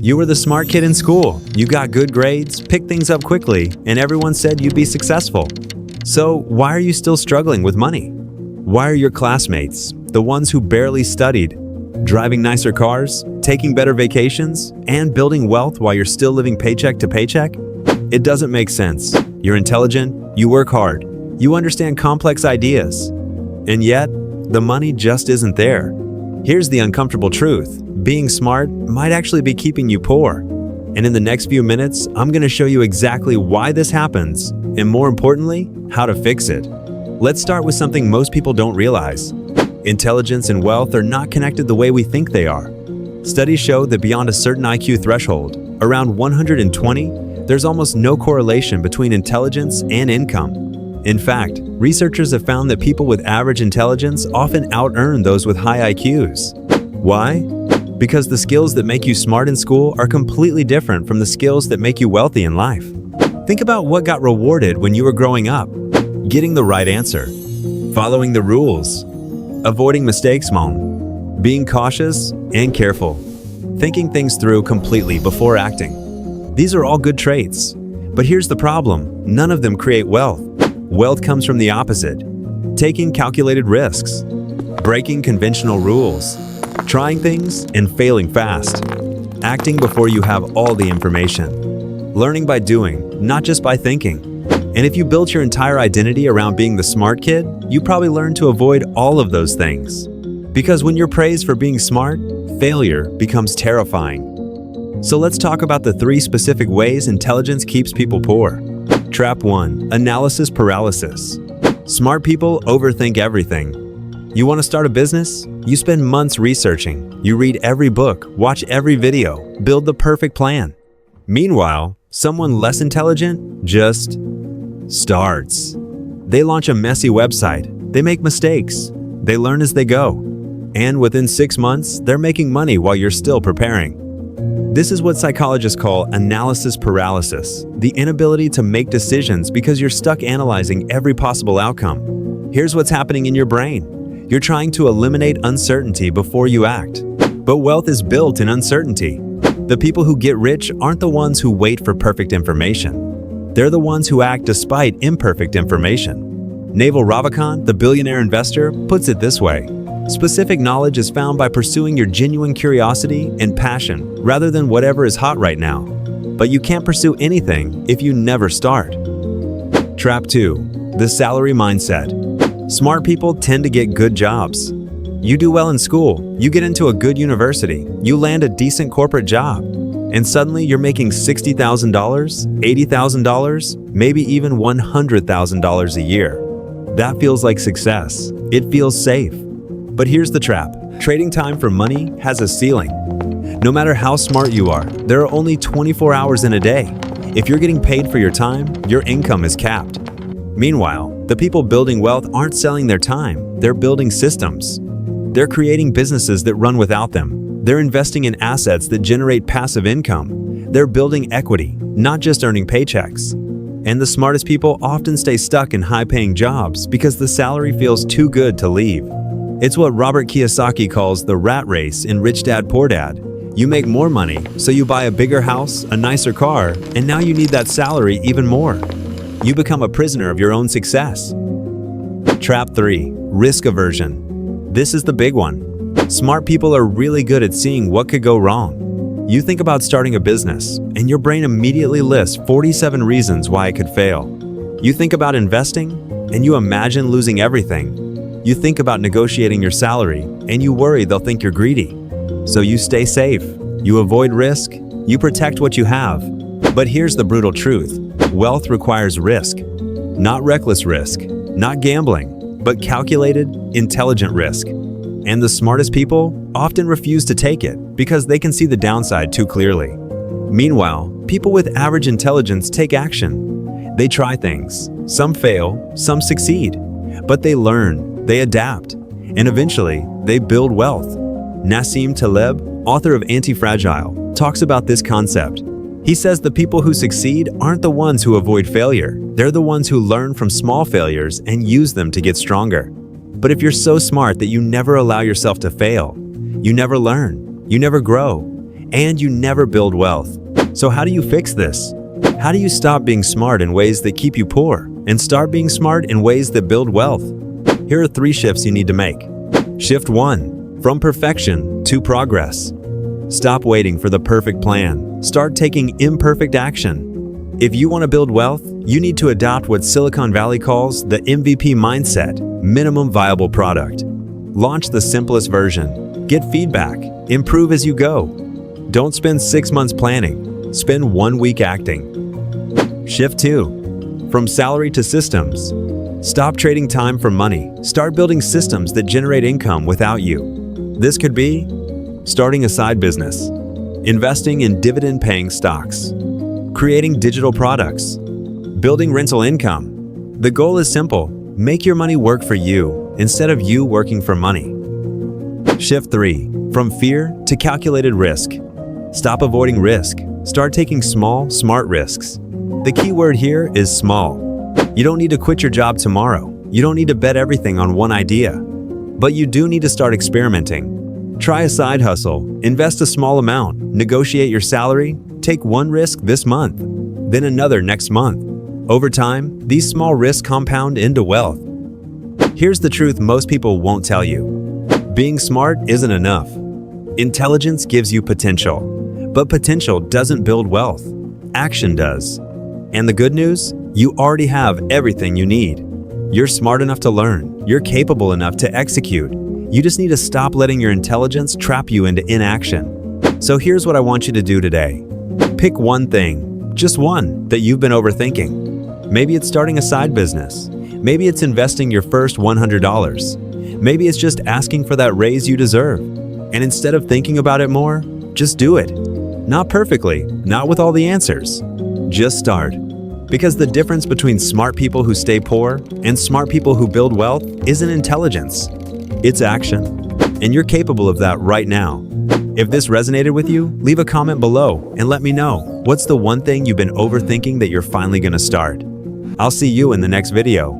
You were the smart kid in school. You got good grades, picked things up quickly, and everyone said you'd be successful. So why are you still struggling with money? Why are your classmates, the ones who barely studied, driving nicer cars, taking better vacations, and building wealth while you're still living paycheck to paycheck? It doesn't make sense. You're intelligent, you work hard, you understand complex ideas, and yet, the money just isn't there. Here's the uncomfortable truth. Being smart might actually be keeping you poor. And in the next few minutes, I'm going to show you exactly why this happens, and more importantly, how to fix it. Let's start with something most people don't realize. Intelligence and wealth are not connected the way we think they are. Studies show that beyond a certain IQ threshold, around 120, there's almost no correlation between intelligence and income. In fact, researchers have found that people with average intelligence often out-earn those with high IQs. Why? Because the skills that make you smart in school are completely different from the skills that make you wealthy in life. Think about what got rewarded when you were growing up. Getting the right answer, following the rules, avoiding mistakes, being cautious and careful, thinking things through completely before acting. These are all good traits. But here's the problem, none of them create wealth. Wealth comes from the opposite, taking calculated risks, breaking conventional rules, trying things and failing fast, acting before you have all the information, learning by doing, not just by thinking. And if you built your entire identity around being the smart kid, you probably learned to avoid all of those things. Because when you're praised for being smart, failure becomes terrifying. So let's talk about the 3 specific ways intelligence keeps people poor. Trap 1. Analysis paralysis. Smart people overthink everything. You want to start a business? You spend months researching. You read every book, watch every video, build the perfect plan. Meanwhile, someone less intelligent just starts. They launch a messy website. They make mistakes. They learn as they go. And within 6 months, they're making money while you're still preparing. This is what psychologists call analysis paralysis, the inability to make decisions because you're stuck analyzing every possible outcome. Here's what's happening in your brain. You're trying to eliminate uncertainty before you act. But wealth is built in uncertainty. The people who get rich aren't the ones who wait for perfect information. They're the ones who act despite imperfect information. Naval Ravikant, the billionaire investor, puts it this way. Specific knowledge is found by pursuing your genuine curiosity and passion rather than whatever is hot right now. But you can't pursue anything if you never start. Trap 2. The salary mindset. Smart people tend to get good jobs. You do well in school, you get into a good university, you land a decent corporate job, and suddenly you're making $60,000, $80,000, maybe even $100,000 a year. That feels like success. It feels safe. But here's the trap. Trading time for money has a ceiling. No matter how smart you are, there are only 24 hours in a day. If you're getting paid for your time, your income is capped. Meanwhile, the people building wealth aren't selling their time, they're building systems. They're creating businesses that run without them. They're investing in assets that generate passive income. They're building equity, not just earning paychecks. And the smartest people often stay stuck in high-paying jobs because the salary feels too good to leave. It's what Robert Kiyosaki calls the rat race in Rich Dad Poor Dad. You make more money, so you buy a bigger house, a nicer car, and now you need that salary even more. You become a prisoner of your own success. Trap 3. Risk aversion. This is the big one. Smart people are really good at seeing what could go wrong. You think about starting a business, and your brain immediately lists 47 reasons why it could fail. You think about investing, and you imagine losing everything. You think about negotiating your salary, and you worry they'll think you're greedy. So you stay safe, you avoid risk, you protect what you have. But here's the brutal truth. Wealth requires risk. Not reckless risk, not gambling, but calculated, intelligent risk. And the smartest people often refuse to take it because they can see the downside too clearly. Meanwhile, people with average intelligence take action. They try things. Some fail, some succeed. But they learn, they adapt, and eventually they build wealth. Nassim Taleb, author of Anti-Fragile, talks about this concept. He says the people who succeed aren't the ones who avoid failure. They're the ones who learn from small failures and use them to get stronger. But if you're so smart that you never allow yourself to fail, you never learn, you never grow, and you never build wealth. So how do you fix this? How do you stop being smart in ways that keep you poor and start being smart in ways that build wealth? Here are 3 shifts you need to make. Shift 1. From perfection to progress. Stop waiting for the perfect plan. Start taking imperfect action. If you want to build wealth, you need to adopt what Silicon Valley calls the MVP mindset, minimum viable product. Launch the simplest version. Get feedback. Improve as you go. Don't spend 6 months planning. Spend 1 week acting. Shift 2. From salary to systems. Stop trading time for money. Start building systems that generate income without you. This could be starting a side business, investing in dividend-paying stocks, creating digital products, building rental income. The goal is simple. Make your money work for you instead of you working for money. Shift 3. From fear to calculated risk. Stop avoiding risk. Start taking small, smart risks. The key word here is small. You don't need to quit your job tomorrow. You don't need to bet everything on one idea. But you do need to start experimenting. Try a side hustle, invest a small amount, negotiate your salary, take 1 risk this month, then another next month. Over time, these small risks compound into wealth. Here's the truth most people won't tell you. Being smart isn't enough. Intelligence gives you potential, but potential doesn't build wealth. Action does. And the good news? You already have everything you need. You're smart enough to learn. You're capable enough to execute. You just need to stop letting your intelligence trap you into inaction. So here's what I want you to do today. Pick one thing, just one, that you've been overthinking. Maybe it's starting a side business. Maybe it's investing your first $100. Maybe it's just asking for that raise you deserve. And instead of thinking about it more, just do it. Not perfectly, not with all the answers. Just start. Because the difference between smart people who stay poor and smart people who build wealth isn't intelligence. It's action. And you're capable of that right now. If this resonated with you, leave a comment below and let me know. What's the one thing you've been overthinking that you're finally going to start? I'll see you in the next video.